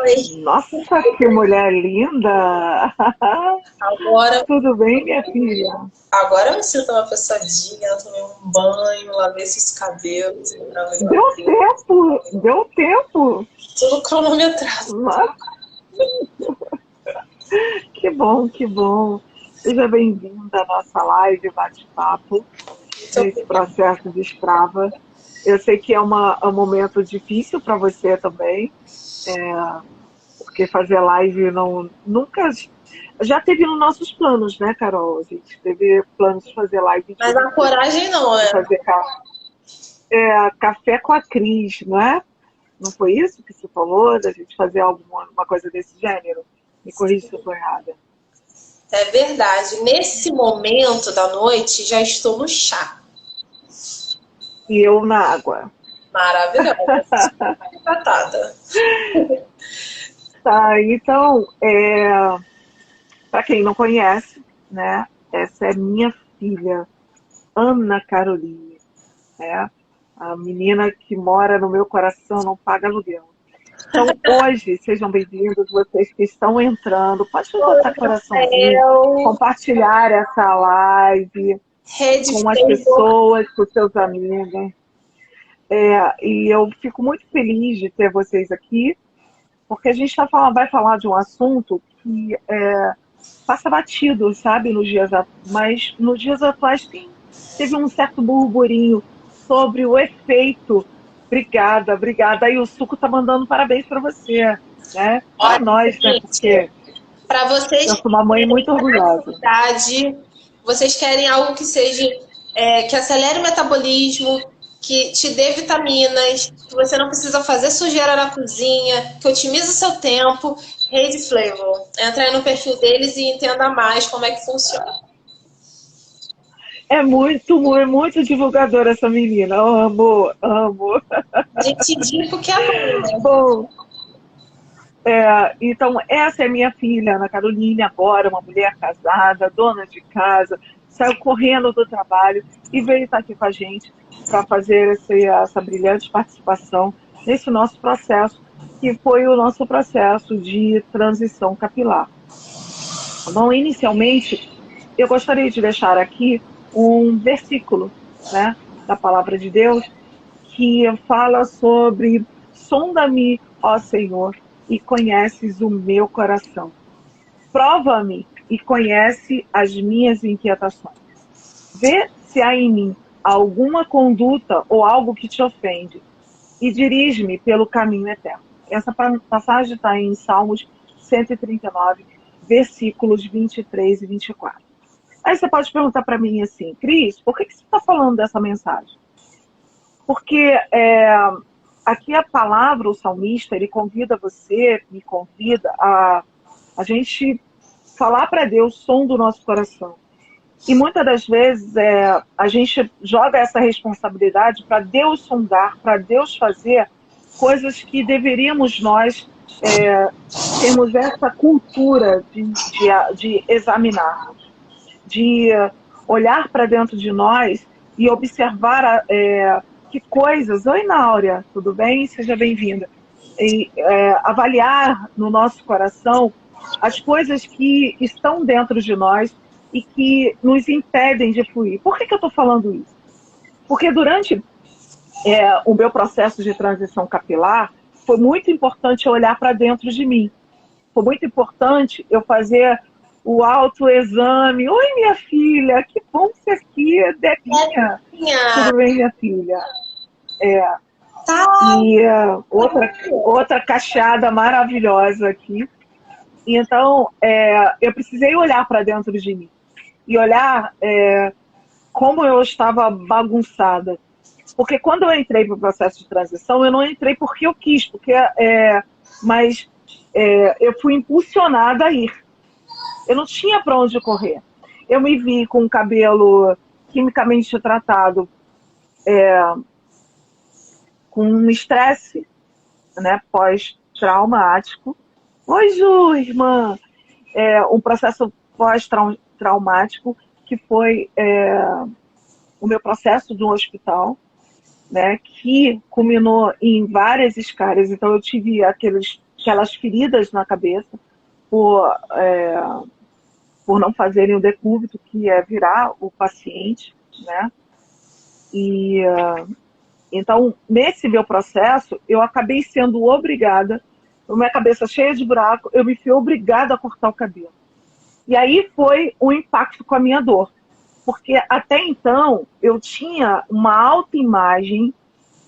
Oi. Nossa, que mulher linda! Agora, Tudo bem, minha filha? agora eu me sinto uma pessoa digna, tomei um banho, lavei esses cabelos, Deu maravilhoso. tempo! Deu tempo! Tudo cronometrado. Nossa, que bom, que bom! Seja bem-vinda à nossa live bate-papo Muito nesse obrigada. processo de Strava. Eu sei que é um momento difícil para você também, porque fazer live não, nunca. Já teve nos nossos planos, né, Carol? A gente teve planos de fazer live Mas a juntas, coragem não, de né? fazer café com a Cris, não é? Não foi isso que você falou, da gente fazer alguma coisa desse gênero? Me corrija se eu estou errada. É verdade. Nesse momento da noite, já estou no chá. E eu na água. Maravilhosa. Super tratada. Tá, então, para quem não conhece, né, essa é minha filha, Ana Caroline, né? A menina que mora no meu coração, não paga aluguel. Então, hoje, sejam bem-vindos, vocês que estão entrando. Pode botar coraçãozinho, Rafael, compartilhar essa live Rede com as Flavor. pessoas, com os seus amigos. E eu fico muito feliz de ter vocês aqui, porque a gente vai falar de um assunto que passa batido, sabe, mas nos dias atuais teve um certo burburinho sobre o efeito. Obrigada, obrigada. Aí o Suco tá mandando parabéns para você, né? Para Olha, nós, né? gente, Porque para vocês eu sou uma mãe muito orgulhosa. atividade, vocês querem algo que seja que acelere o metabolismo, que te dê vitaminas, que você não precisa fazer sujeira na cozinha, que otimize o seu tempo. Rede Flavor. Entra aí no perfil deles e entenda mais como é que funciona. É muito divulgadora essa menina. Amo, amo. A gente indica o que é bom, né? Bom, então, essa é minha filha, Ana Caroline, agora uma mulher casada, dona de casa, saiu correndo do trabalho e veio estar aqui com a gente para fazer essa brilhante participação nesse nosso processo, que foi o nosso processo de transição capilar. Bom, inicialmente, eu gostaria de deixar aqui um versículo, né, da palavra de Deus, que fala sobre: sonda-me, ó Senhor, e conheces o meu coração. Prova-me e conhece as minhas inquietações. Vê se há em mim alguma conduta ou algo que te ofende e dirige-me pelo caminho eterno. Essa passagem está em Salmos 139, versículos 23 e 24. Aí você pode perguntar para mim assim: Cris, por que você está falando dessa mensagem? Porque aqui a palavra, o salmista, ele convida você, me convida a gente falar para Deus som do nosso coração. E muitas das vezes a gente joga essa responsabilidade para Deus sondar, para Deus fazer coisas que deveríamos nós termos essa cultura de examinarmos, de olhar para dentro de nós e observar que coisas. Oi, Náurea, tudo bem? Seja bem-vinda. E avaliar no nosso coração as coisas que estão dentro de nós e que nos impedem de fluir. Por que eu estou falando isso? Porque durante o meu processo de transição capilar, foi muito importante olhar para dentro de mim. Foi muito importante eu fazer o autoexame. Oi, minha filha, que bom ser aqui, Debinha. Minha, Tudo bem, minha filha? tá. E outra cacheada maravilhosa aqui. E então, eu precisei olhar para dentro de mim e olhar como eu estava bagunçada. Porque quando eu entrei para o processo de transição, eu não entrei porque eu quis, mas eu fui impulsionada a ir. Eu não tinha para onde correr. Eu me vi com o cabelo quimicamente tratado, com um estresse, né, pós-traumático. Oi, Ju, irmã! Um processo pós-traumático, que foi o meu processo do hospital. né, que culminou em várias escárias. Então eu tive aquelas feridas na cabeça por, por não fazerem o decúbito, que é virar o paciente, né? E então, nesse meu processo, eu acabei sendo obrigada, com minha cabeça cheia de buraco, eu me fui obrigada a cortar o cabelo. E aí foi um impacto com a minha dor. Porque até então, eu tinha uma autoimagem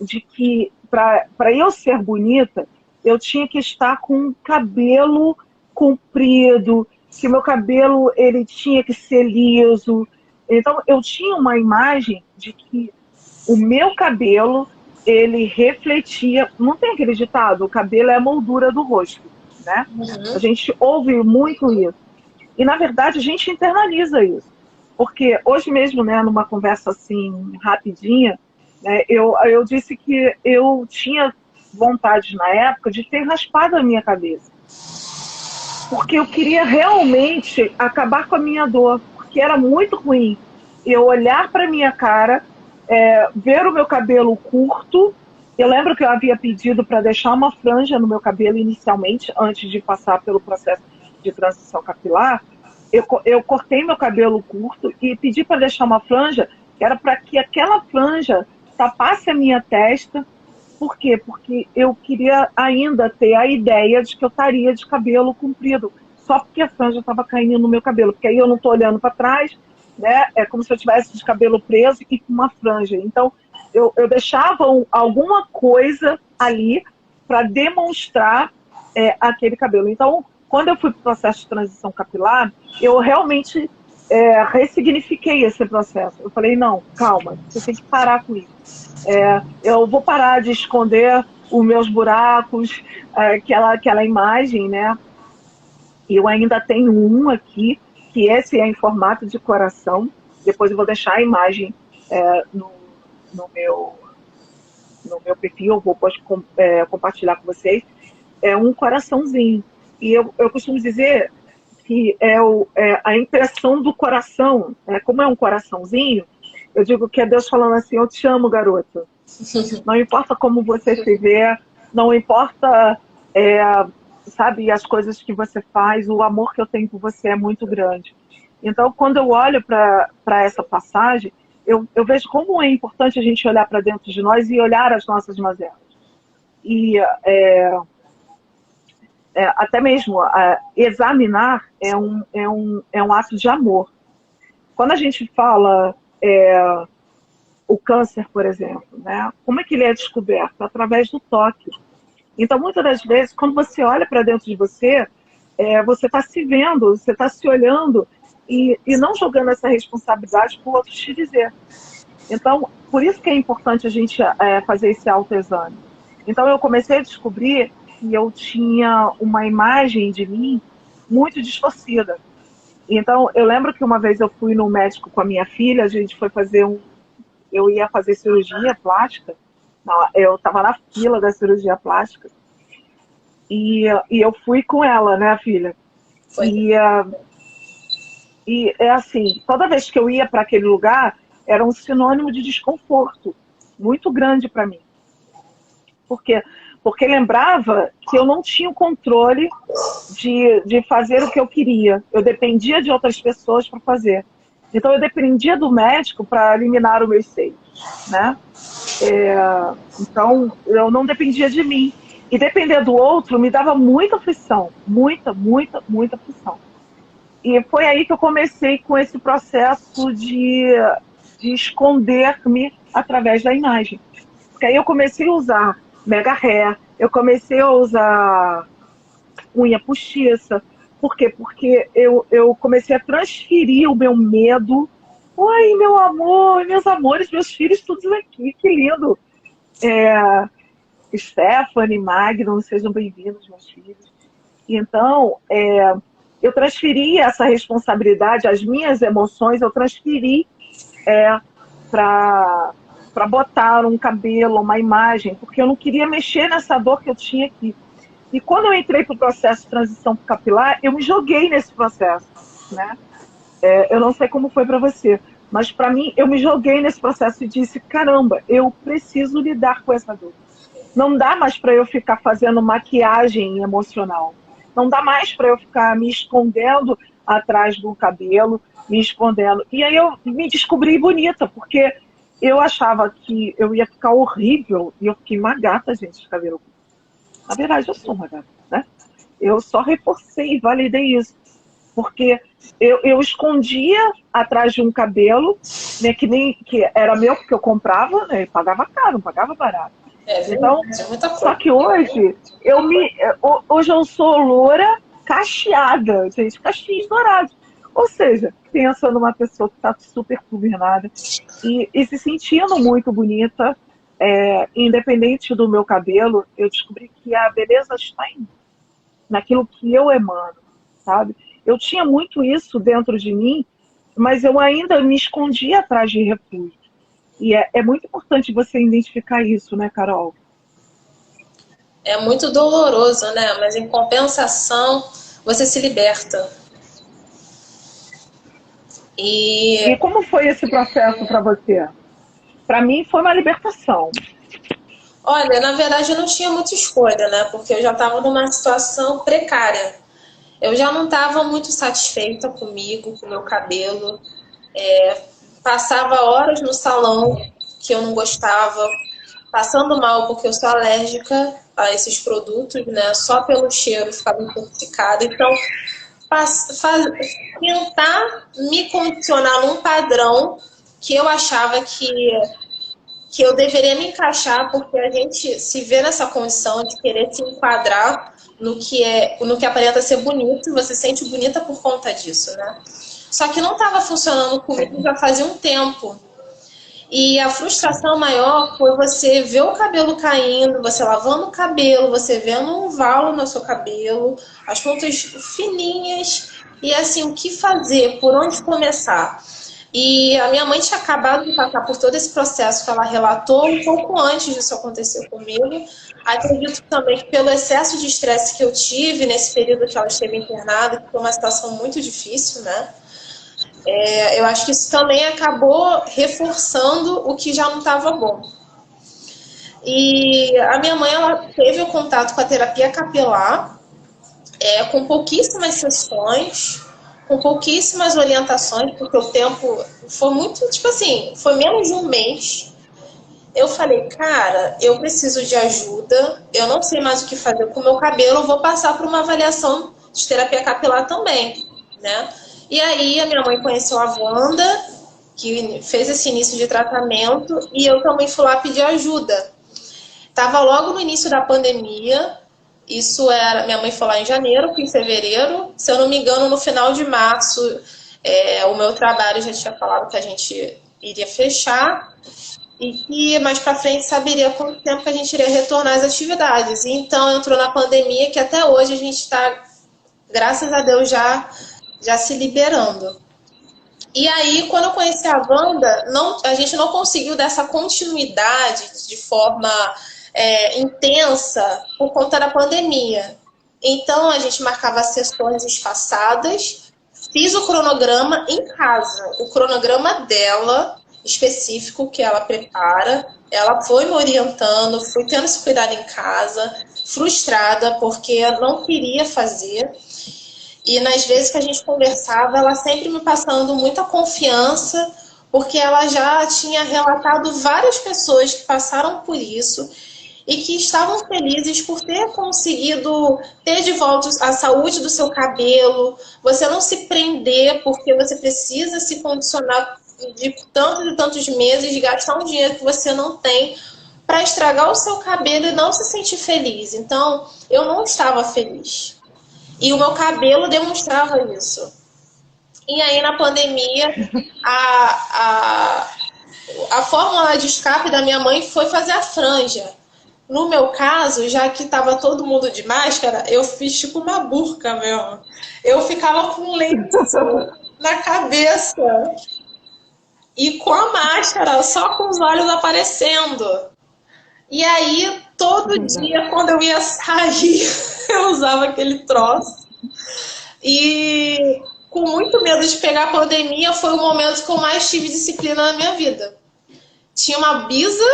de que, para eu ser bonita, eu tinha que estar com um cabelo comprido, que meu cabelo ele tinha que ser liso. Então, eu tinha uma imagem de que o meu cabelo, ele refletia, não tem aquele ditado, o cabelo é a moldura do rosto, né? A gente ouve muito isso. E, na verdade, a gente internaliza isso. Porque hoje mesmo, né, numa conversa assim, rapidinha, né, eu disse que eu tinha vontade, na época, de ter raspado a minha cabeça. Porque eu queria realmente acabar com a minha dor, porque era muito ruim eu olhar para minha cara, ver o meu cabelo curto. Eu lembro que eu havia pedido para deixar uma franja no meu cabelo inicialmente, antes de passar pelo processo de transição capilar. Eu cortei meu cabelo curto e pedi para deixar uma franja, que era para que aquela franja tapasse a minha testa. Por quê? Porque eu queria ainda ter a ideia de que eu estaria de cabelo comprido, só porque a franja estava caindo no meu cabelo, porque aí eu não estou olhando para trás, né? É como se eu tivesse de cabelo preso e com uma franja. Então, eu deixava alguma coisa ali para demonstrar aquele cabelo. Então, quando eu fui para o processo de transição capilar, eu realmente ressignifiquei esse processo. Eu falei, não, calma, você tem que parar com isso. Eu vou parar de esconder os meus buracos, aquela imagem, né? E eu ainda tenho um aqui, que esse é em formato de coração. Depois eu vou deixar a imagem no meu perfil, eu vou compartilhar com vocês. É um coraçãozinho. E eu costumo dizer que a impressão do coração, como é um coraçãozinho, eu digo que é Deus falando assim, eu te amo, garoto. Não importa como você se vê, não importa, sabe, as coisas que você faz, o amor que eu tenho por você é muito grande. Então, quando eu olho para essa passagem, eu vejo como é importante a gente olhar para dentro de nós e olhar as nossas mazelas. E até mesmo examinar é um ato de amor. Quando a gente fala o câncer, por exemplo, né? Como é que ele é descoberto? Através do toque. Então, muitas das vezes, quando você olha para dentro de você, você está se vendo, você está se olhando e não jogando essa responsabilidade para o outro te dizer. Então, por isso que é importante a gente fazer esse autoexame. Então, eu comecei a descobrir que eu tinha uma imagem de mim muito distorcida. Então, eu lembro que uma vez eu fui no médico com a minha filha, a gente foi fazer eu ia fazer cirurgia plástica, eu estava na fila da cirurgia plástica, e eu fui com ela, né, filha? E é assim, toda vez que eu ia para aquele lugar, era um sinônimo de desconforto muito grande para mim. Por quê? Porque lembrava que eu não tinha o controle de fazer o que eu queria. Eu dependia de outras pessoas para fazer. Então, eu dependia do médico para eliminar os meus seios, né? Então, eu não dependia de mim. E depender do outro me dava muita aflição. Muita, muita, muita aflição. E foi aí que eu comecei com esse processo de esconder-me através da imagem. Porque aí eu comecei a usar mega hair, eu comecei a usar unha postiça. Por quê? Porque eu comecei a transferir o meu medo. Oi, meu amor, meus amores, meus filhos, todos aqui, que lindo. Stephanie, Magno, sejam bem-vindos, meus filhos. Então, eu transferi essa responsabilidade, as minhas emoções, eu transferi para botar um cabelo, uma imagem, porque eu não queria mexer nessa dor que eu tinha aqui. E quando eu entrei para o processo de transição capilar, eu me joguei nesse processo, né? Eu não sei como foi para você, Mas para mim, eu me joguei nesse processo e disse, caramba, eu preciso lidar com essa dor. Não dá mais para eu ficar fazendo maquiagem emocional. Não dá mais para eu ficar me escondendo atrás do cabelo, me escondendo. E aí eu me descobri bonita, porque eu achava que eu ia ficar horrível e eu fiquei uma gata, gente, de cabelo. Na verdade, eu sou uma gata, né? Eu só reforcei e validei isso. Porque eu escondia atrás de um cabelo, né, que era meu, porque eu comprava, né, e pagava caro, não pagava barato. Então, só que hoje eu sou loura cacheada, gente, cachinhos dourados. Ou seja, pensa numa pessoa que está super turbinada e se sentindo muito bonita, independente do meu cabelo, eu descobri que a beleza está naquilo que eu emano, sabe? Eu tinha muito isso dentro de mim, mas eu ainda me escondia atrás de refúgio. E é muito importante você identificar isso, né, Carol? É muito doloroso, né? Mas em compensação, você se liberta. E como foi esse processo para você? Para mim foi uma libertação. Olha, na verdade eu não tinha muita escolha, né? Porque eu já estava numa situação precária. Eu já não estava muito satisfeita comigo, com o meu cabelo. Passava horas no salão que eu não gostava, passando mal porque eu sou alérgica a esses produtos, né? Só pelo cheiro ficava intoxicada. Então, tentar me condicionar num padrão que eu achava que eu deveria me encaixar, porque a gente se vê nessa condição de querer se enquadrar no que aparenta ser bonito, e você se sente bonita por conta disso, né? Só que não estava funcionando comigo já fazia um tempo. E a frustração maior foi você ver o cabelo caindo, você lavando o cabelo, você vendo um valo no seu cabelo, as pontas fininhas, e assim, o que fazer? Por onde começar? E a minha mãe tinha acabado de passar por todo esse processo que ela relatou um pouco antes disso acontecer comigo. Acredito também que pelo excesso de estresse que eu tive nesse período que ela esteve internada, que foi uma situação muito difícil, né? Eu acho que isso também acabou reforçando o que já não estava bom. E a minha mãe, ela teve o contato com a terapia capilar, com pouquíssimas sessões, com pouquíssimas orientações, porque o tempo foi muito, tipo assim, foi menos de um mês. Eu falei, cara, eu preciso de ajuda, eu não sei mais o que fazer com o meu cabelo, eu vou passar por uma avaliação de terapia capilar também, né? E aí a minha mãe conheceu a Wanda, que fez esse início de tratamento, e eu também fui lá pedir ajuda. Tava logo no início da pandemia, isso era, minha mãe foi lá em janeiro, fui em fevereiro, se eu não me engano, no final de março, o meu trabalho já tinha falado que a gente iria fechar, e que mais para frente saberia quanto tempo que a gente iria retornar às atividades. E então entrou na pandemia, que até hoje a gente está, graças a Deus, já se liberando. E aí, quando eu conheci a Wanda, a gente não conseguiu dar essa continuidade de forma intensa por conta da pandemia. Então, a gente marcava sessões espaçadas, fiz o cronograma em casa, o cronograma dela, específico, que ela prepara. Ela foi me orientando, fui tendo esse cuidado em casa, frustrada, porque eu não queria fazer. E nas vezes que a gente conversava, ela sempre me passando muita confiança, porque ela já tinha relatado várias pessoas que passaram por isso e que estavam felizes por ter conseguido ter de volta a saúde do seu cabelo, você não se prender porque você precisa se condicionar de tantos e tantos meses, de gastar um dinheiro que você não tem para estragar o seu cabelo e não se sentir feliz. Então, eu não estava feliz. E o meu cabelo demonstrava isso. E aí, na pandemia, a fórmula de escape da minha mãe foi fazer a franja. No meu caso, já que estava todo mundo de máscara, eu fiz tipo uma burca mesmo. Eu ficava com lenço na cabeça e com a máscara, só com os olhos aparecendo. E aí, todo dia, quando eu ia sair, eu usava aquele troço. E com muito medo de pegar a pandemia, foi o momento que eu mais tive disciplina na minha vida. Tinha uma bisa,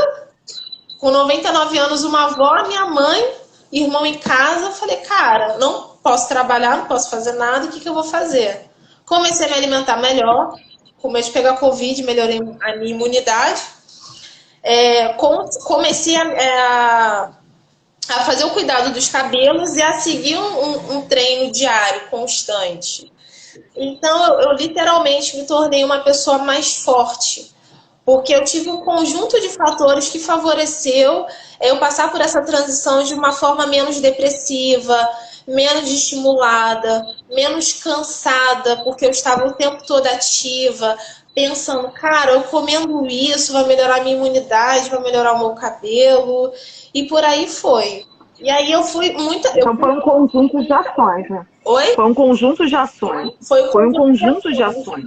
com 99 anos, uma avó, minha mãe, irmão em casa. Eu falei, cara, não posso trabalhar, não posso fazer nada, o que eu vou fazer? Comecei a me alimentar melhor, com medo de pegar Covid, melhorei a minha imunidade. Comecei a fazer o cuidado dos cabelos e a seguir um treino diário, constante. Então, eu literalmente me tornei uma pessoa mais forte, porque eu tive um conjunto de fatores que favoreceu eu passar por essa transição de uma forma menos depressiva, menos estimulada, menos cansada, porque eu estava o tempo todo ativa, pensando, cara, eu comendo isso vai melhorar a minha imunidade, vai melhorar o meu cabelo, e por aí foi. E aí eu fui muito... Então foi um conjunto de ações, né? Oi? Foi um conjunto de ações. Foi um conjunto de ações.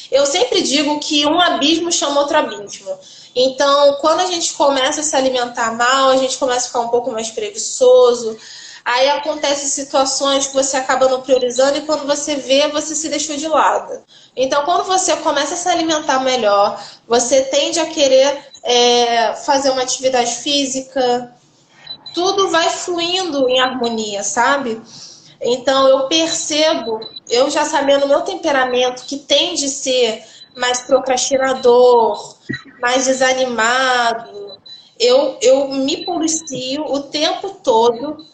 Eu sempre digo que um abismo chama outro abismo. Então, quando a gente começa a se alimentar mal, a gente começa a ficar um pouco mais preguiçoso, aí acontecem situações que você acaba não priorizando e quando você vê, você se deixou de lado. Então, quando você começa a se alimentar melhor, você tende a querer fazer uma atividade física, tudo vai fluindo em harmonia, sabe? Então, eu percebo, eu já sabendo o meu temperamento, que tende a ser mais procrastinador, mais desanimado, eu me policio o tempo todo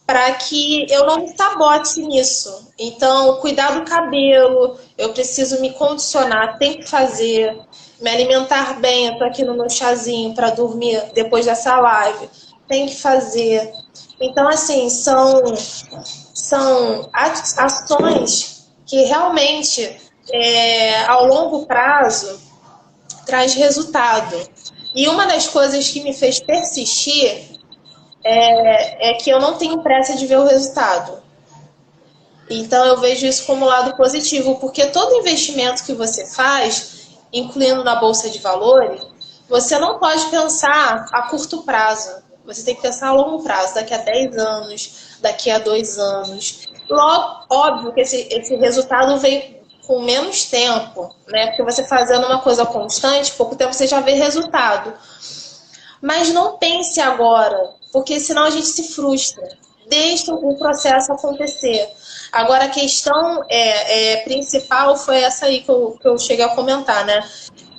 para que eu não me sabote nisso. Então, cuidar do cabelo, eu preciso me condicionar, tem que fazer, me alimentar bem, eu tô aqui no meu chazinho para dormir depois dessa live, tem que fazer. Então, assim, são ações que realmente, ao longo prazo, traz resultado. E uma das coisas que me fez persistir é que eu não tenho pressa de ver o resultado. Então, eu vejo isso como lado positivo, porque todo investimento que você faz, incluindo na Bolsa de Valores, você não pode pensar a curto prazo. Você tem que pensar a longo prazo, daqui a 10 anos, daqui a 2 anos. Logo, óbvio que esse resultado vem com menos tempo, né? Porque você fazendo uma coisa constante, pouco tempo você já vê resultado. Mas não pense agora, porque senão a gente se frustra. Deixa o processo acontecer. Agora, a questão principal foi essa aí que eu cheguei a comentar, né?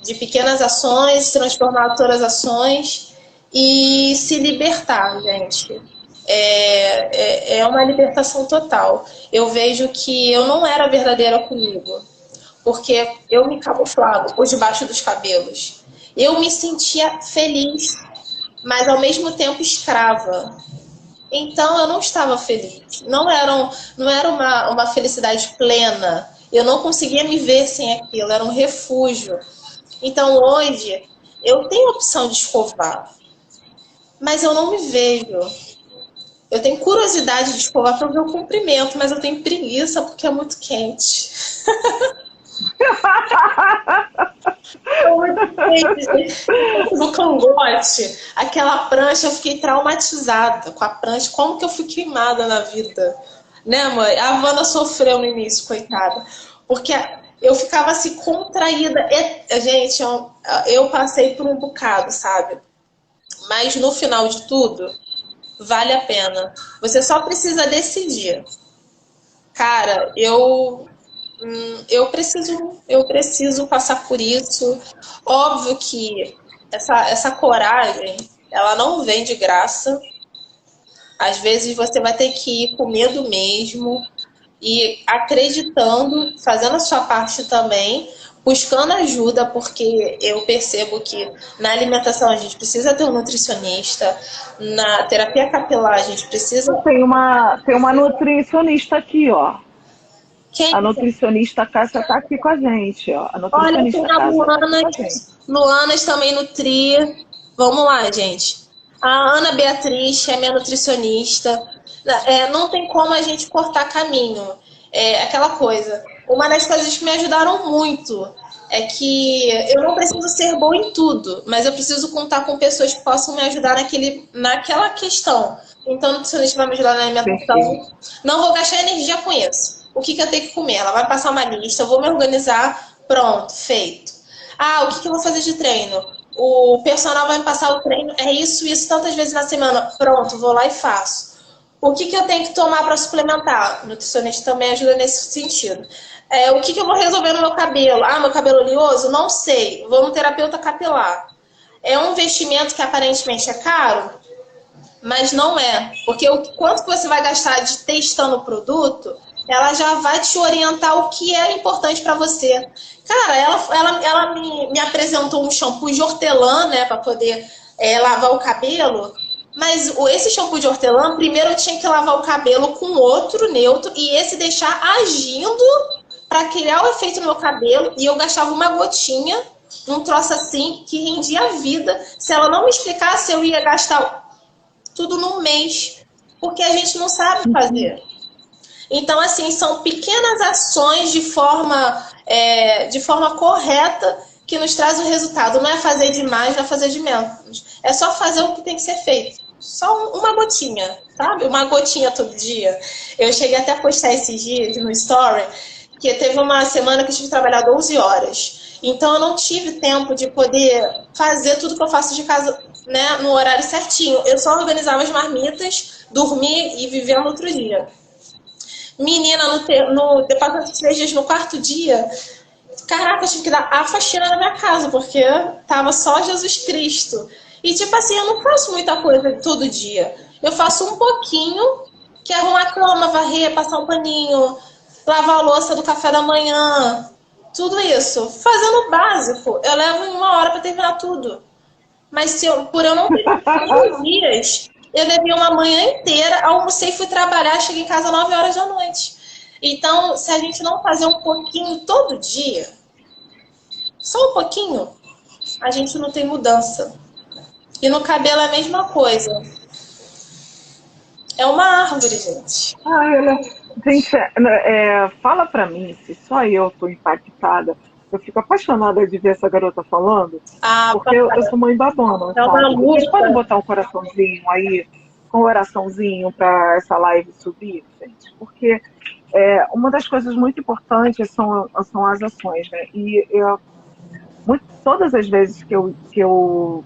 De pequenas ações, transformar todas as ações e se libertar, gente. É uma libertação total. Eu vejo que eu não era verdadeira comigo, porque eu me camuflava por debaixo dos cabelos. Eu me sentia feliz, mas ao mesmo tempo escrava. Então eu não estava feliz. Não era uma felicidade plena. Eu não conseguia me ver sem aquilo, era um refúgio. Então hoje eu tenho a opção de escovar, mas eu não me vejo. Eu tenho curiosidade de escovar para ver o comprimento, mas eu tenho preguiça porque é muito quente. No cangote, aquela prancha, eu fiquei traumatizada com a prancha. Como que eu fui queimada na vida? Né, mãe? A Wanda sofreu no início, coitada. Porque eu ficava assim, contraída. Gente, eu passei por um bocado, sabe? Mas no final de tudo, vale a pena. Você só precisa decidir. Cara, eu preciso passar por isso. Óbvio que essa coragem, ela não vem de graça. Às vezes você vai ter que ir com medo mesmo e acreditando, fazendo a sua parte também, buscando ajuda, porque eu percebo que na alimentação a gente precisa ter um nutricionista, na terapia capilar a gente precisa... Tem uma nutricionista aqui, ó. Quem? A nutricionista Cássia está aqui com a gente, ó. A Olha, nutricionista tem a Luanas também nutria. Vamos lá, gente. A Ana Beatriz é minha nutricionista. Não tem como a gente cortar caminho. É aquela coisa. Uma das coisas que me ajudaram muito é que eu não preciso ser boa em tudo, mas eu preciso contar com pessoas que possam me ajudar naquela questão. Então, o nutricionista vai me ajudar na alimentação. Não vou gastar energia com isso. o que eu tenho que comer. Ela vai passar uma lista, eu vou me organizar, pronto, feito. Ah, o que eu vou fazer de treino? O personal vai me passar o treino, é isso, tantas vezes na semana. Pronto, vou lá e faço. O que eu tenho que tomar para suplementar? O nutricionista também ajuda nesse sentido. O que eu vou resolver no meu cabelo? Ah, meu cabelo oleoso? Não sei. Vou no terapeuta capilar. É um investimento que aparentemente é caro, mas não é. Porque o quanto que você vai gastar de testando o produto, ela já vai te orientar o que é importante para você. Cara, ela me apresentou um shampoo de hortelã, né, para poder lavar o cabelo. Mas esse shampoo de hortelã, primeiro eu tinha que lavar o cabelo com outro neutro e esse deixar agindo para criar o efeito no meu cabelo. E eu gastava uma gotinha num troço assim que rendia a vida. Se ela não me explicasse, eu ia gastar tudo num mês, porque a gente não sabe fazer. Então, assim, são pequenas ações de forma correta que nos traz o resultado. Não é fazer demais, não é fazer de menos. É só fazer o que tem que ser feito. Só uma gotinha, sabe? Uma gotinha todo dia. Eu cheguei até a postar esses dias no Story, que teve uma semana que eu tive que trabalhar 12 horas. Então, eu não tive tempo de poder fazer tudo que eu faço de casa, né, no horário certinho. Eu só organizava as marmitas, dormia e vivia no outro dia. Menina, depois de 3 dias, no quarto dia, caraca, eu tive que dar a faxina na minha casa, porque tava só Jesus Cristo. E tipo assim, eu não faço muita coisa todo dia. Eu faço um pouquinho, que é arrumar a cama, varrer, passar um paninho, lavar a louça do café da manhã, tudo isso. Fazendo o básico, eu levo 1 hora para terminar tudo. Mas por eu não ter 5 dias, eu levei uma manhã inteira, almocei, fui trabalhar, cheguei em casa 9 horas da noite. Então, se a gente não fazer um pouquinho todo dia, só um pouquinho, a gente não tem mudança. E no cabelo é a mesma coisa. É uma árvore, gente. Gente, fala pra mim se só eu tô impactada. Eu fico apaixonada de ver essa garota falando, porque eu sou mãe babona, sabe? Vocês podem botar um coraçãozinho aí, com um coraçãozinho pra essa live subir, gente? Porque uma das coisas muito importantes são as ações, né? E todas as vezes que eu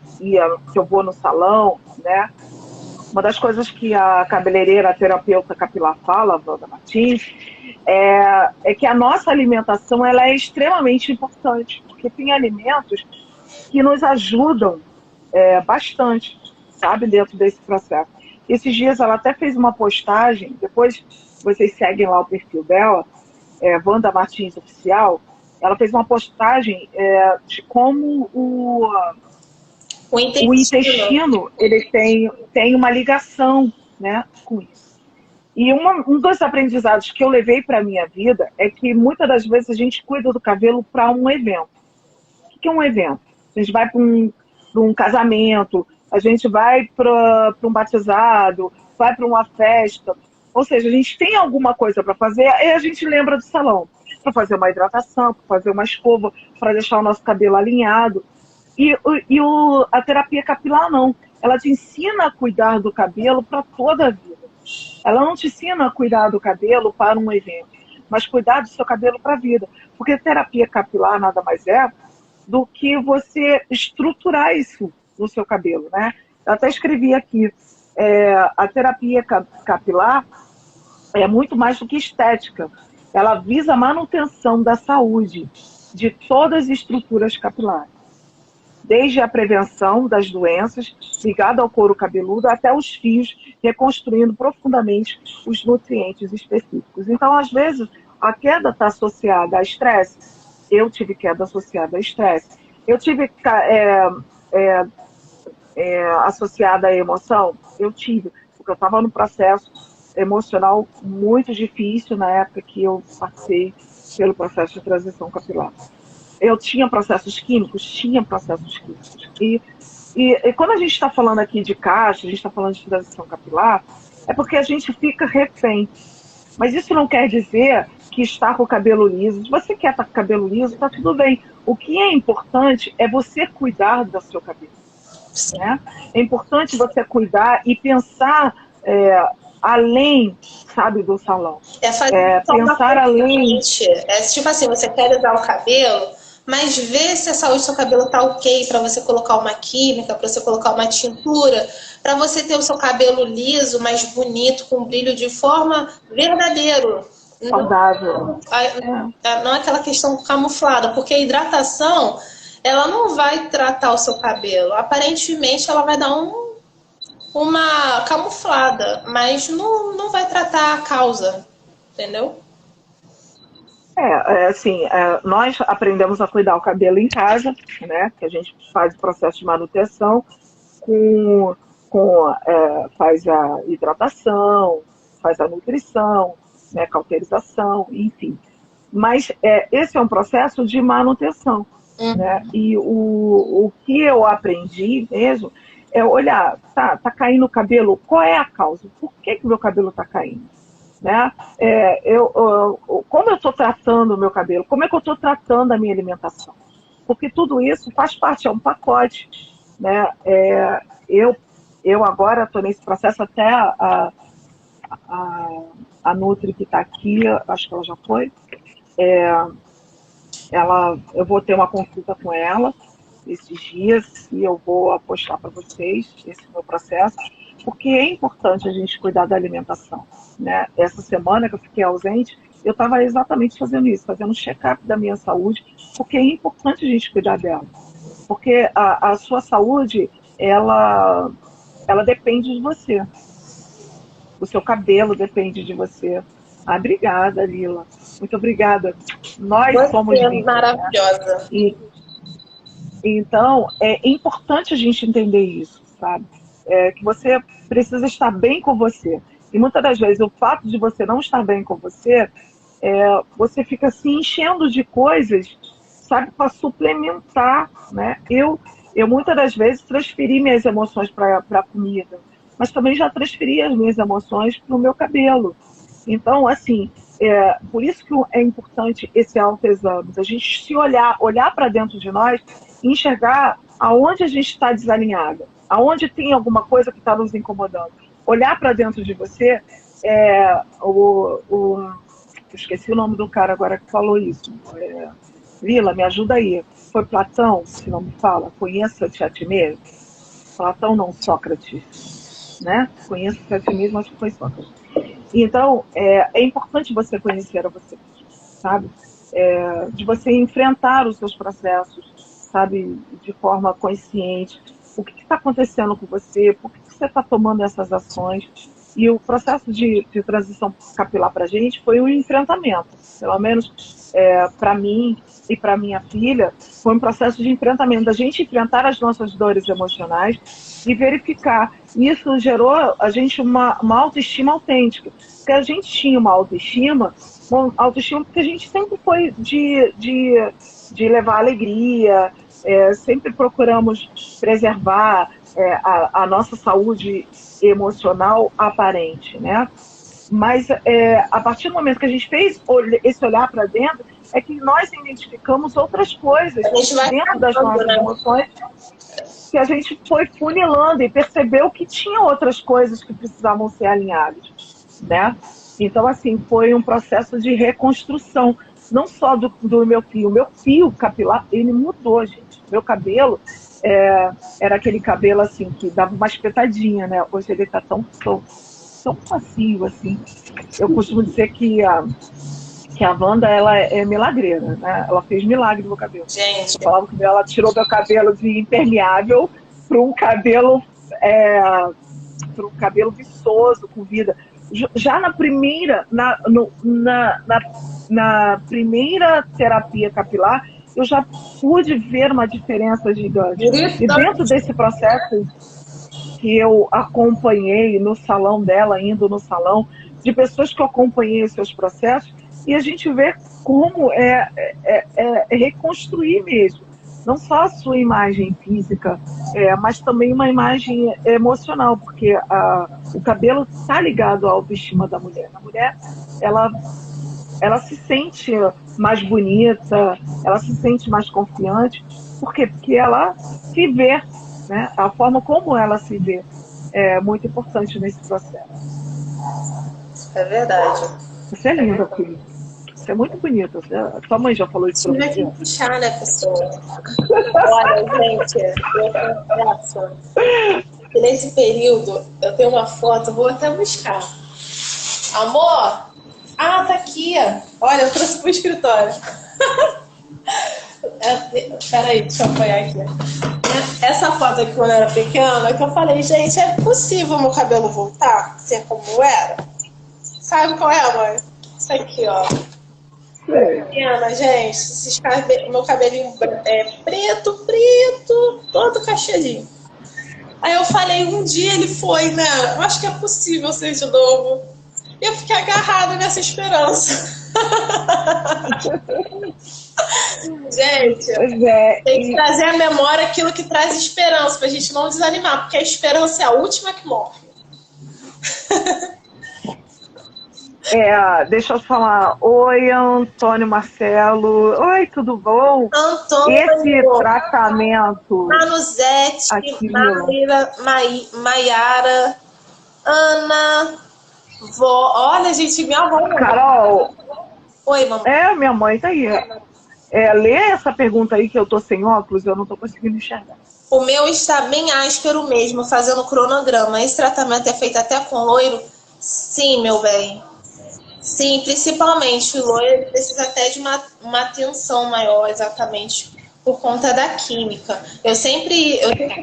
vou no salão, né? Uma das coisas que a cabeleireira, a terapeuta capilar fala, a Wanda Martins, é que a nossa alimentação ela é extremamente importante, porque tem alimentos que nos ajudam bastante, sabe, dentro desse processo. Esses dias ela até fez uma postagem, depois vocês seguem lá o perfil dela, Wanda Martins Oficial, ela fez uma postagem de como o intestino ele tem uma ligação, né, com isso. E um dos aprendizados que eu levei para a minha vida é que muitas das vezes a gente cuida do cabelo para um evento. O que é um evento? A gente vai para um casamento, a gente vai para um batizado, vai para uma festa. Ou seja, a gente tem alguma coisa para fazer e a gente lembra do salão. Para fazer uma hidratação, para fazer uma escova, para deixar o nosso cabelo alinhado. E a terapia capilar não. Ela te ensina a cuidar do cabelo para toda a vida. Ela não te ensina a cuidar do cabelo para um evento, mas cuidar do seu cabelo para a vida. Porque terapia capilar nada mais é do que você estruturar isso no seu cabelo, né? Eu até escrevi aqui, a terapia capilar é muito mais do que estética. Ela visa a manutenção da saúde de todas as estruturas capilares. Desde a prevenção das doenças, ligada ao couro cabeludo, até os fios, reconstruindo profundamente os nutrientes específicos. Então, às vezes, a queda está associada a estresse. Eu tive queda associada a estresse. Eu tive associada à emoção. Eu tive, porque eu estava num processo emocional muito difícil na época que eu passei pelo processo de transição capilar. Eu tinha processos químicos? Tinha processos químicos. E quando a gente está falando aqui de caixa, a gente está falando de transição capilar, é porque a gente fica refém. Mas isso não quer dizer que está com o cabelo liso. Se você quer estar com o cabelo liso, está tudo bem. O que é importante é você cuidar do seu cabelo. Né? É importante você cuidar e pensar além, sabe, do salão. É fazer Pensar além. Tipo assim, você quer usar o cabelo, mas ver se a saúde do seu cabelo tá ok para você colocar uma química, para você colocar uma tintura, para você ter o seu cabelo liso, mais bonito, com brilho de forma verdadeiro. Saudável. Não é aquela questão camuflada, porque a hidratação, ela não vai tratar o seu cabelo. Aparentemente, ela vai dar uma camuflada, mas não vai tratar a causa, entendeu? Assim, nós aprendemos a cuidar o cabelo em casa, né? Que a gente faz o processo de manutenção, faz a hidratação, faz a nutrição, né? Cauterização, enfim. Mas esse é um processo de manutenção, né? E o que eu aprendi mesmo é olhar, tá caindo o cabelo, qual é a causa? Por que o meu cabelo está caindo? Né? Como eu estou tratando o meu cabelo? Como é que eu estou tratando a minha alimentação? Porque tudo isso faz parte, é um pacote. Né? Eu agora estou nesse processo, até a Nutri que está aqui, acho que ela já foi, eu vou ter uma consulta com ela esses dias e eu vou postar para vocês esse meu processo, porque é importante a gente cuidar da alimentação. Né? Essa semana que eu fiquei ausente, eu estava exatamente fazendo isso, fazendo um check-up da minha saúde, porque é importante a gente cuidar dela. Porque a sua saúde, ela depende de você. O seu cabelo depende de você. Obrigada, Lila. Muito obrigada. Nós somos maravilhosa. Né? Então, é importante a gente entender isso, sabe? Que você precisa estar bem com você. E muitas das vezes o fato de você não estar bem com você, você fica se enchendo de coisas, sabe, para suplementar, né? Eu muitas das vezes transferi minhas emoções para a comida, mas também já transferi as minhas emoções para o meu cabelo. Então, assim, por isso que é importante esse autoexame, a gente se olhar para dentro de nós e enxergar aonde a gente está desalinhada, aonde tem alguma coisa que está nos incomodando. Olhar para dentro de você, eu esqueci o nome do cara agora que falou isso. Lila, me ajuda aí. Foi Platão, se não me fala? Conheça-te a ti mesmo. Platão não, Sócrates. Né? Conheça-te a ti mesmo, acho que foi Sócrates. Então, é importante você conhecer a você, sabe? De você enfrentar os seus processos, sabe? De forma consciente. O que está acontecendo com você? Por que você está tomando essas ações? E o processo de transição capilar para a gente foi um enfrentamento. Pelo menos para mim e para minha filha, foi um processo de enfrentamento, da gente enfrentar as nossas dores emocionais e verificar. Isso gerou a gente uma autoestima autêntica. Porque a gente tinha uma autoestima porque a gente sempre foi de levar alegria, sempre procuramos preservar a nossa saúde emocional aparente, né? Mas a partir do momento que a gente fez esse olhar para dentro, é que nós identificamos outras coisas dentro das nossas emoções, que a gente foi funilando e percebeu que tinha outras coisas que precisavam ser alinhadas, né? Então, assim, foi um processo de reconstrução, não só do meu fio. O meu fio capilar, ele mudou, gente. Meu cabelo era aquele cabelo, assim, que dava uma espetadinha, né? Hoje ele tá tão macio, assim. Eu costumo dizer que a Wanda, ela é milagreira, né? Ela fez milagre no meu cabelo. Gente. Eu falava que ela tirou meu cabelo de impermeável para um cabelo viçoso, com vida. Já na primeira primeira terapia capilar, eu já pude ver uma diferença gigante. E dentro desse processo que eu acompanhei no salão dela, indo no salão, de pessoas que eu acompanhei os seus processos, e a gente vê como reconstruir mesmo. Não só a sua imagem física, mas também uma imagem emocional, porque o cabelo está ligado à autoestima da mulher. A mulher, ela se sente mais bonita, ela se sente mais confiante. Por quê? Porque ela se vê, né? A forma como ela se vê é muito importante nesse processo. É verdade. Você é linda, filha. Você é muito bonita. Sua mãe já falou isso pra Tive que você? puxar, né, pessoa? Olha, gente, eu confesso que nesse período eu tenho uma foto, vou até buscar. Amor! Ah, tá aqui. Olha, eu trouxe pro escritório. Peraí, deixa eu apoiar aqui. Essa foto aqui quando eu era pequena, que eu falei, gente, é possível meu cabelo voltar? Ser como era? Sabe qual é, mãe? Isso aqui, ó. Pequena, gente. Meu cabelinho é preto, todo cacheadinho. Aí eu falei, um dia ele foi, né? Eu acho que é possível ser de novo. E eu fiquei agarrada nessa esperança. Gente, tem que trazer à memória aquilo que traz esperança, pra gente não desanimar, porque a esperança é a última que morre. Deixa eu falar. Oi, Antônio Marcelo. Oi, tudo bom? Antônio, esse tratamento. Manuzete, Maiara, Ana, vó. Olha, gente, minha avó. Carol. Oi, mamãe. Minha mãe tá aí. Lê essa pergunta aí que eu tô sem óculos, eu não tô conseguindo enxergar. O meu está bem áspero mesmo, fazendo cronograma. Esse tratamento é feito até com loiro? Sim, meu bem. Sim, principalmente o loiro precisa até de uma atenção maior, exatamente, por conta da química. Eu sempre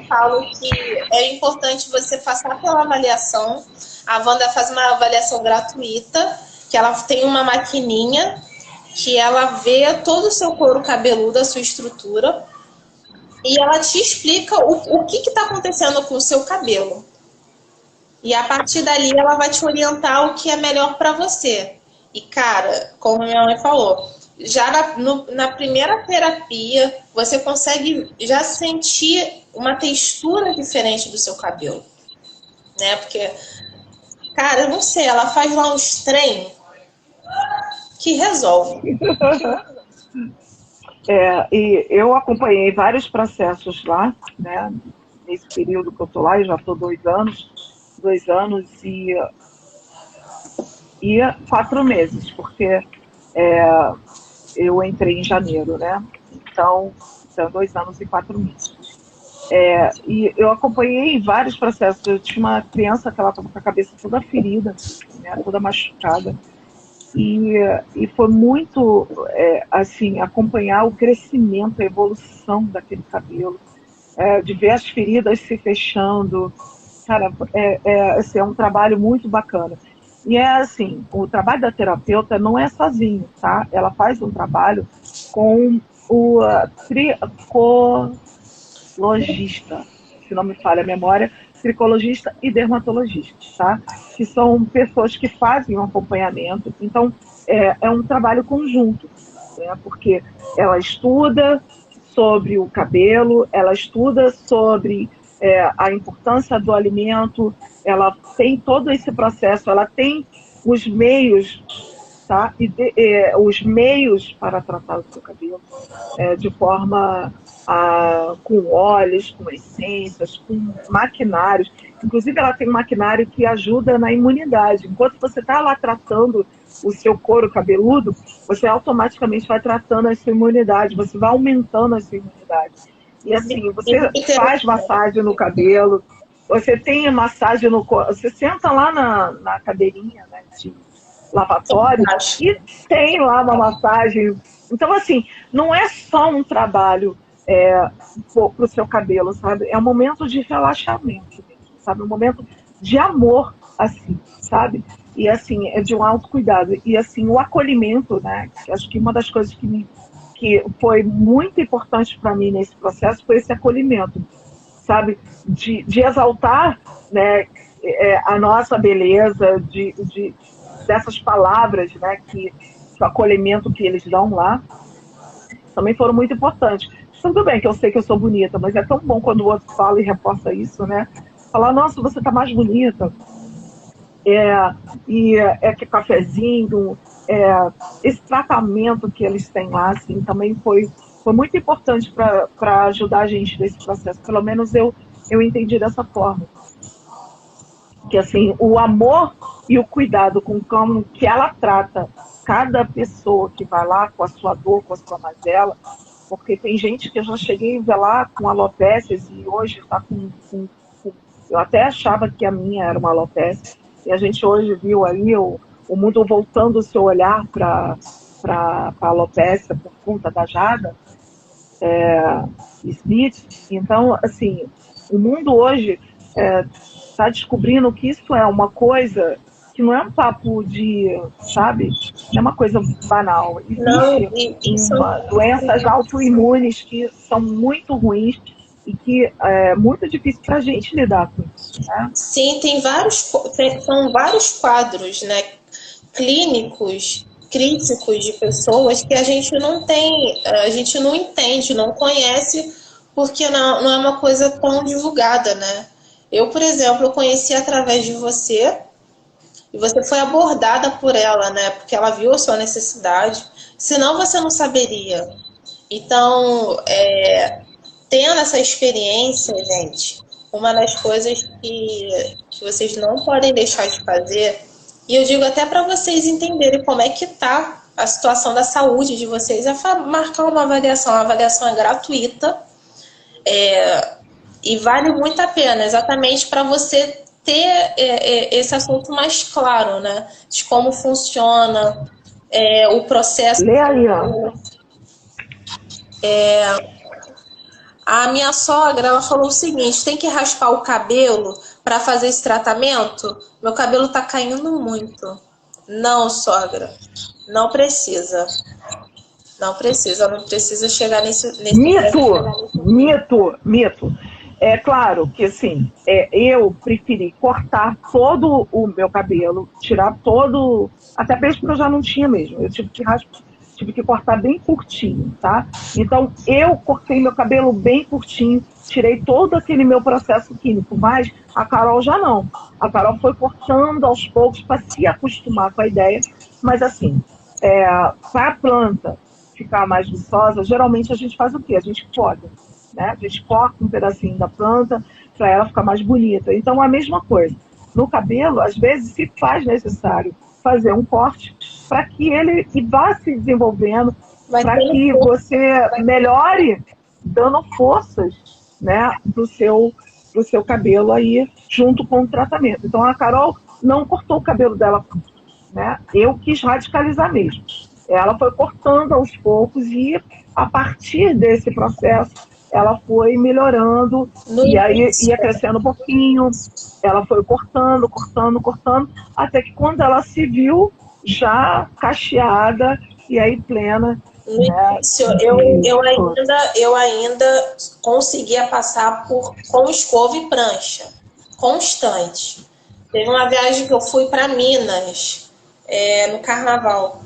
falo que é importante você passar pela avaliação. A Wanda faz uma avaliação gratuita, que ela tem uma maquininha que ela vê todo o seu couro cabeludo, a sua estrutura, e ela te explica o que está acontecendo com o seu cabelo. E a partir dali ela vai te orientar o que é melhor para você. E cara, como minha mãe falou, já na primeira terapia você consegue já sentir uma textura diferente do seu cabelo, né? Porque, cara, eu não sei, ela faz lá uns trem que resolve. E eu acompanhei vários processos lá, né? Nesse período que eu tô lá, eu já estou 2 anos e 4 meses, porque eu entrei em janeiro, né? Então, são 2 anos e 4 meses. E eu acompanhei vários processos. Eu tinha uma criança que ela estava com a cabeça toda ferida, né, toda machucada. E foi muito, assim, acompanhar o crescimento, a evolução daquele cabelo, de ver as feridas se fechando. Cara, assim, é um trabalho muito bacana. E assim, o trabalho da terapeuta não é sozinho, tá? Ela faz um trabalho com o tricologista, se não me falha a memória, tricologista e dermatologista, tá? Que são pessoas que fazem um acompanhamento. Então, é um trabalho conjunto, né? Porque ela estuda sobre o cabelo, ela estuda sobre a importância do alimento, ela tem todo esse processo, ela tem os meios, tá? Os meios para tratar o seu cabelo de forma com óleos, com essências, com maquinários. Inclusive, ela tem um maquinário que ajuda na imunidade. Enquanto você está lá tratando o seu couro cabeludo, você automaticamente vai tratando a sua imunidade, você vai aumentando a sua imunidade. E assim, você faz massagem no cabelo, você tem massagem no corpo, você senta lá na cadeirinha, né, de lavatório e tem lá uma massagem. Então, assim, não é só um trabalho para o seu cabelo, sabe? É um momento de relaxamento, sabe? Um momento de amor, assim, sabe? E, assim, é de um autocuidado. E, assim, o acolhimento, né? Acho que uma das coisas que foi muito importante para mim nesse processo foi esse acolhimento, sabe? De exaltar, né, a nossa beleza, dessas palavras, né, o acolhimento que eles dão lá, também foram muito importantes. Tudo bem que eu sei que eu sou bonita, mas é tão bom quando o outro fala e reforça isso, né? Falar, nossa, você tá mais bonita. Que cafezinho, esse tratamento que eles têm lá, assim, também foi muito importante para ajudar a gente nesse processo. Pelo menos eu entendi dessa forma. que assim, o amor e o cuidado com como que ela trata cada pessoa que vai lá com a sua dor, com a sua mazela, porque tem gente que eu já cheguei a ver lá com alopécias e hoje está eu até achava que a minha era uma alopécia, e a gente hoje viu aí o mundo voltando o seu olhar para a alopécia por conta da Jada Smith. Então, assim, o mundo hoje está descobrindo que isso é uma coisa que não é um papo de, sabe, não é uma coisa banal. Existe doenças autoimunes que são muito ruins e que é muito difícil para a gente lidar com isso, né? Sim, são vários quadros, né, clínicos, críticos de pessoas que a gente não entende, não conhece, porque não é uma coisa tão divulgada, né? Eu, por exemplo, eu conheci através de você, e você foi abordada por ela, né? Porque ela viu a sua necessidade, senão você não saberia. Então, tendo essa experiência, gente, uma das coisas que vocês não podem deixar de fazer, e eu digo até para vocês entenderem como é que está a situação da saúde de vocês, é marcar uma avaliação. A avaliação é gratuita e vale muito a pena, exatamente para você ter esse assunto mais claro, né? De como funciona o processo. Lê aí, ó. A minha sogra, ela falou o seguinte: tem que raspar o cabelo para fazer esse tratamento? Meu cabelo tá caindo muito. Não, sogra, não precisa. Não precisa chegar nesse Mito. É claro que, assim, eu preferi cortar todo o meu cabelo, tirar todo, até mesmo porque eu já não tinha mesmo, eu tive que cortar bem curtinho, tá? Então, eu cortei meu cabelo bem curtinho, tirei todo aquele meu processo químico, mas a Carol já não. A Carol foi cortando aos poucos para se acostumar com a ideia, mas assim, para a planta ficar mais viçosa, geralmente a gente faz o quê? A gente poda, né? A gente corta um pedacinho da planta para ela ficar mais bonita. Então, a mesma coisa. No cabelo, às vezes, se faz necessário fazer um corte para que ele vá se desenvolvendo, para que você melhore dando forças, né, pro seu cabelo aí, junto com o tratamento. Então, a Carol não cortou o cabelo dela, né? Eu quis radicalizar mesmo. Ela foi cortando aos poucos e, a partir desse processo, ela foi melhorando e aí ia crescendo um pouquinho. Ela foi cortando, até que quando ela se viu já cacheada e aí plena. No início, eu ainda conseguia passar com escova e prancha, constante. Teve uma viagem que eu fui para Minas, no Carnaval,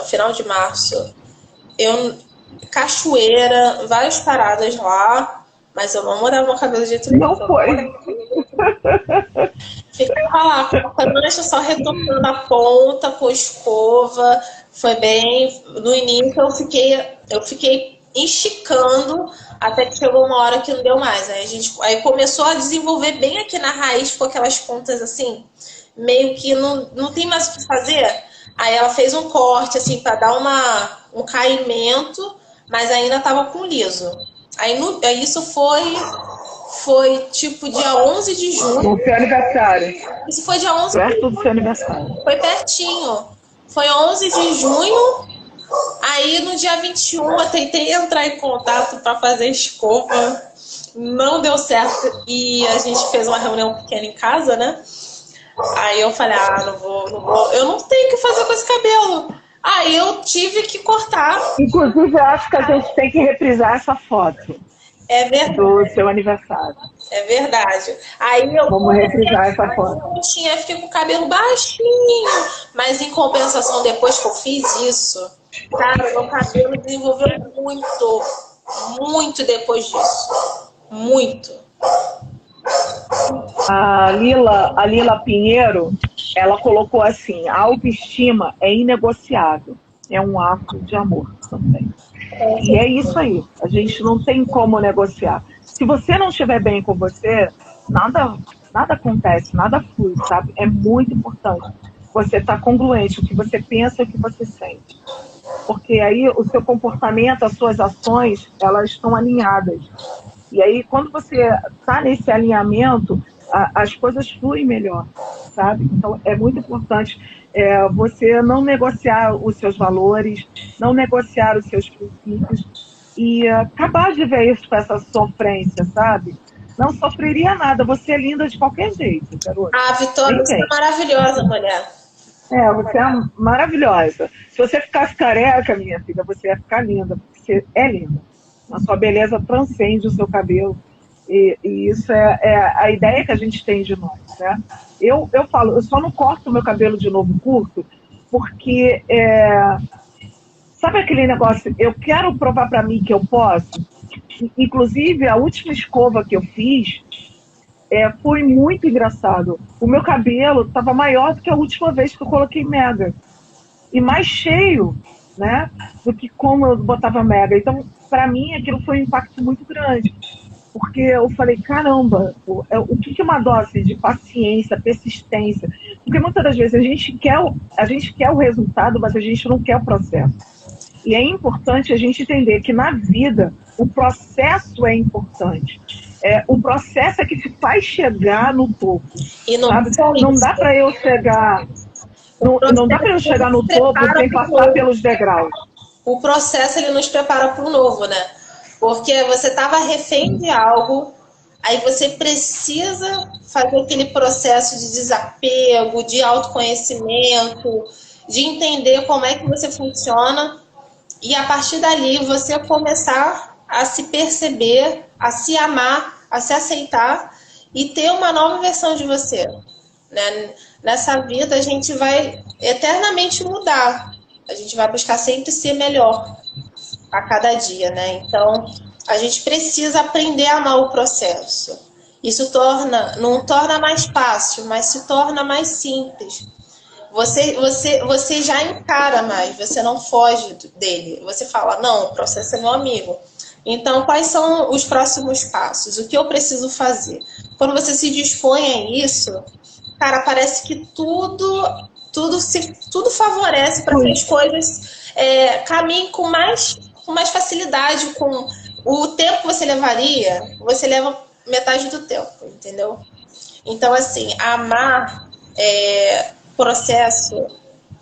final de março. Cachoeira, várias paradas lá, mas eu não morava no cabelo de jeito nenhum. Não foi. Ficava lá com a prancha, só retocando a ponta com escova. Foi bem. No início eu fiquei esticando até que chegou uma hora que não deu mais. Aí começou a desenvolver bem aqui na raiz, com aquelas pontas assim, meio que não tem mais o que fazer. Aí ela fez um corte assim para dar um caimento, mas ainda estava com liso. Aí isso foi tipo dia 11 de junho. No seu aniversário. Isso foi dia 11 perto do seu aniversário. Foi pertinho. Foi 11 de junho. Aí no dia 21 eu tentei entrar em contato para fazer escova. Não deu certo. E a gente fez uma reunião pequena em casa, né? Aí eu falei, não vou. Eu não tenho o que fazer com esse cabelo. Aí eu tive que cortar. Inclusive, eu acho que a gente tem que reprisar essa foto. É verdade. Do seu aniversário. É verdade. Aí vamos reprisar essa foto. Eu fiquei com o cabelo baixinho. Mas em compensação, depois que eu fiz isso, cara, meu cabelo desenvolveu muito depois disso. Muito. A Lila Pinheiro, ela colocou assim: a autoestima é inegociável, é um ato de amor também. E é isso aí, a gente não tem como negociar. Se você não estiver bem com você, nada nada acontece, nada flui, sabe? É muito importante você estar congruente, o que você pensa e o que você sente. Porque aí o seu comportamento, as suas ações, elas estão alinhadas. E aí, quando você está nesse alinhamento, as coisas fluem melhor, sabe? Então, é muito importante você não negociar os seus valores, não negociar os seus princípios e acabar de vez com essa sofrência, sabe? Não sofreria nada, você é linda de qualquer jeito, garota. Ah, Vitória, você é maravilhosa, mulher. Você é maravilhosa. Se você ficasse careca, minha filha, você ia ficar linda, porque você é linda. A sua beleza transcende o seu cabelo. E isso é a ideia que a gente tem de nós, né? Eu falo, eu só não corto o meu cabelo de novo curto, porque sabe aquele negócio, eu quero provar para mim que eu posso? Inclusive, a última escova que eu fiz foi muito engraçado. O meu cabelo estava maior do que a última vez que eu coloquei Mega. E mais cheio, né? Do que como eu botava Mega. Então, para mim, aquilo foi um impacto muito grande. Porque eu falei, caramba, o que é uma dose de paciência, persistência? Porque muitas das vezes a gente quer o resultado, mas a gente não quer o processo. E é importante a gente entender que na vida o processo é importante. O processo é que te faz chegar no topo. E não, sabe? Não dá para eu chegar. Não dá para eu chegar no topo sem passar pelos degraus. O processo ele nos prepara para o novo, né? Porque você estava refém de algo, aí você precisa fazer aquele processo de desapego, de autoconhecimento, de entender como é que você funciona. E a partir dali você começar a se perceber, a se amar, a se aceitar e ter uma nova versão de você, né? Nessa vida a gente vai eternamente mudar, a gente vai buscar sempre ser melhor a cada dia, né? Então a gente precisa aprender a amar o processo. Isso não torna mais fácil, mas se torna mais simples. Você já encara mais, você não foge dele. Você fala, não, o processo é meu amigo. Então, quais são os próximos passos? O que eu preciso fazer? Quando você se dispõe a isso, cara, parece que tudo favorece para que as coisas caminhem com mais facilidade. Com o tempo que você levaria, você leva metade do tempo, entendeu? Então, assim, amar processo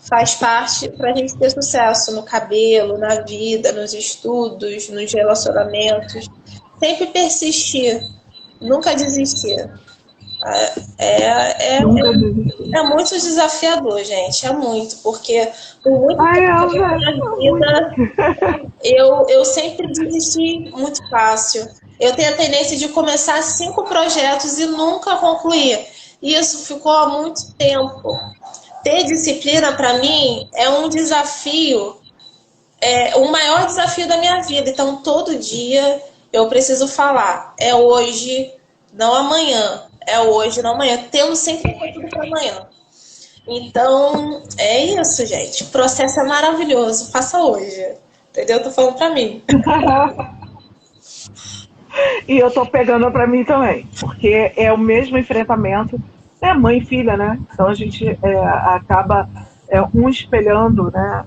faz parte para a gente ter sucesso no cabelo, na vida, nos estudos, nos relacionamentos. Sempre persistir, nunca desistir. É muito desafiador, gente. É muito, porque por muito tempo da minha vida eu sempre desisti muito fácil. Eu tenho a tendência de começar 5 projetos e nunca concluir. E isso ficou há muito tempo. Ter disciplina, para mim, é um desafio, o maior desafio da minha vida. Então, todo dia eu preciso falar, é hoje, não amanhã. É hoje, não amanhã. Tendo sempre tudo para amanhã. Então, é isso, gente. O processo é maravilhoso. Faça hoje. Entendeu? Eu tô falando para mim. E eu tô pegando para mim também. Porque é o mesmo enfrentamento. É mãe e filha, né? Então a gente acaba um espelhando, né?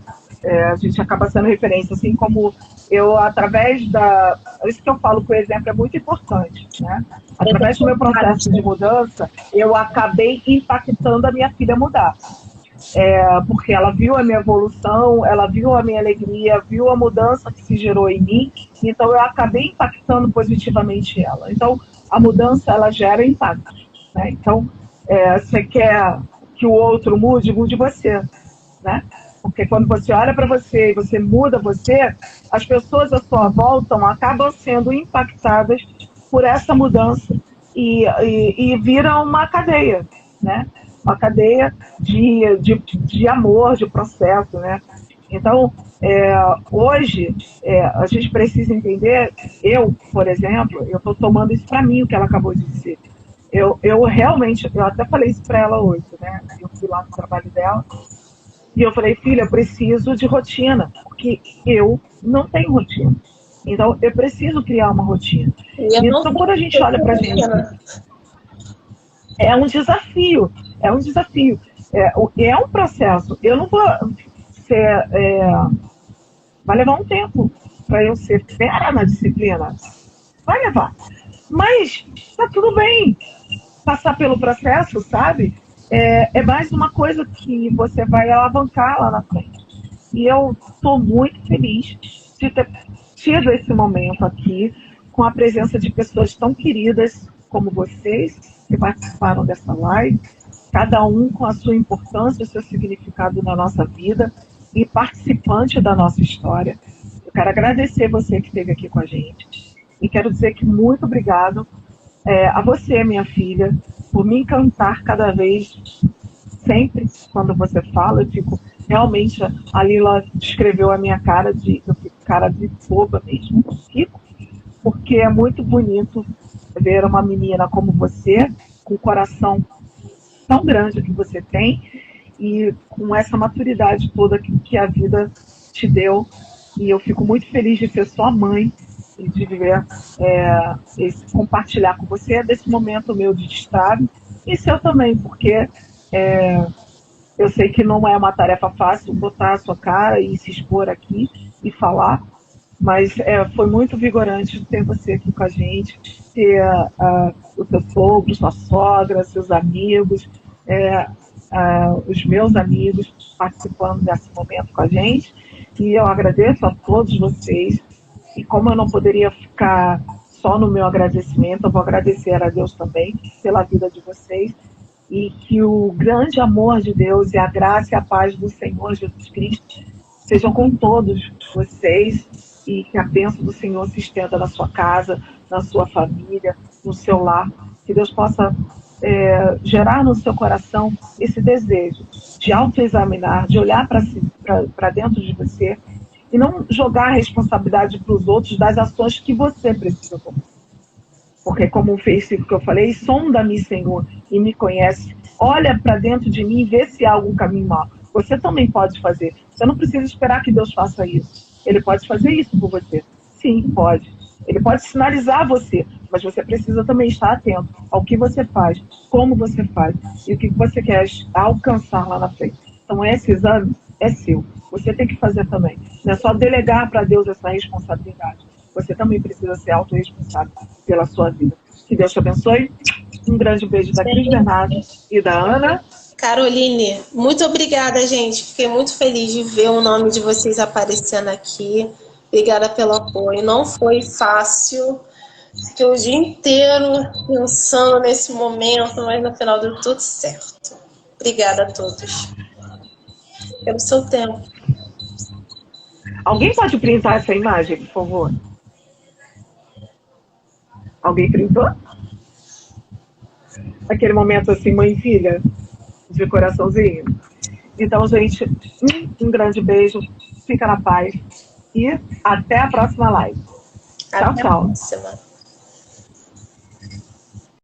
A gente acaba sendo referência, assim como eu, através isso que eu falo que o exemplo é muito importante, né? Através do meu processo de mudança, eu acabei impactando a minha filha a mudar. Porque ela viu a minha evolução, ela viu a minha alegria, viu a mudança que se gerou em mim, então eu acabei impactando positivamente ela. Então, a mudança, ela gera impacto, né? Então, você quer que o outro mude você, né? Porque quando você olha para você e você muda você, as pessoas à sua volta acabam sendo impactadas por essa mudança e vira uma cadeia, né? Uma cadeia de amor, de processo, né? Então, hoje, a gente precisa entender, por exemplo, eu estou tomando isso para mim, o que ela acabou de dizer. Eu realmente, eu até falei isso para ela hoje, né? Eu fui lá no trabalho dela e eu falei, filha, eu preciso de rotina, porque eu não tenho rotina. Então, eu preciso criar uma rotina. Então, quando a gente olha pra gente... é um desafio, é um desafio. É um processo. Eu não vou ser... vai levar um tempo para eu ser fera na disciplina. Vai levar. Mas tá tudo bem passar pelo processo, sabe? É mais uma coisa que você vai alavancar lá na frente. E eu estou muito feliz de ter tido esse momento aqui, com a presença de pessoas tão queridas como vocês, que participaram dessa live, cada um com a sua importância, o seu significado na nossa vida e participante da nossa história. Eu quero agradecer você que esteve aqui com a gente e quero dizer que muito obrigado a você, minha filha, por me encantar cada vez, sempre, quando você fala. Eu fico realmente, a Lila descreveu a minha cara eu fico cara de boba mesmo, fico, porque é muito bonito ver uma menina como você, com o coração tão grande que você tem e com essa maturidade toda que a vida te deu. E eu fico muito feliz de ser sua mãe e de viver compartilhar com você desse momento meu de destrave e seu também, porque eu sei que não é uma tarefa fácil botar a sua cara e se expor aqui e falar, mas foi muito vigorante ter você aqui com a gente, ter o seu sogro, sua sogra, seus amigos, os meus amigos participando desse momento com a gente. E eu agradeço a todos vocês. E como eu não poderia ficar só no meu agradecimento, eu vou agradecer a Deus também pela vida de vocês. E que o grande amor de Deus e a graça e a paz do Senhor Jesus Cristo sejam com todos vocês e que a bênção do Senhor se estenda na sua casa, na sua família, no seu lar. Que Deus possa gerar no seu coração esse desejo de autoexaminar, de olhar para dentro de você e não jogar a responsabilidade para os outros das ações que você precisa tomar. Porque como o versículo que eu falei, sonda-me, Senhor, e me conhece. Olha para dentro de mim e vê se há algum caminho mau. Você também pode fazer. Você não precisa esperar que Deus faça isso. Ele pode fazer isso por você. Sim, pode. Ele pode sinalizar você, mas você precisa também estar atento ao que você faz, como você faz e o que você quer alcançar lá na frente. Então esse exame é seu. Você tem que fazer também. Não é só delegar para Deus essa responsabilidade. Você também precisa ser autorresponsável pela sua vida. Que Deus te abençoe. Um grande beijo da Cris Bernardo e da Ana. Caroline, muito obrigada, gente. Fiquei muito feliz de ver o nome de vocês aparecendo aqui. Obrigada pelo apoio. Não foi fácil. Fiquei o dia inteiro pensando nesse momento, mas no final deu tudo certo. Obrigada a todos pelo seu tempo. Alguém pode printar essa imagem, por favor? Alguém printou? Aquele momento assim, mãe e filha, de coraçãozinho. Então, gente, um grande beijo. Fica na paz. E até a próxima live. Tchau, tchau.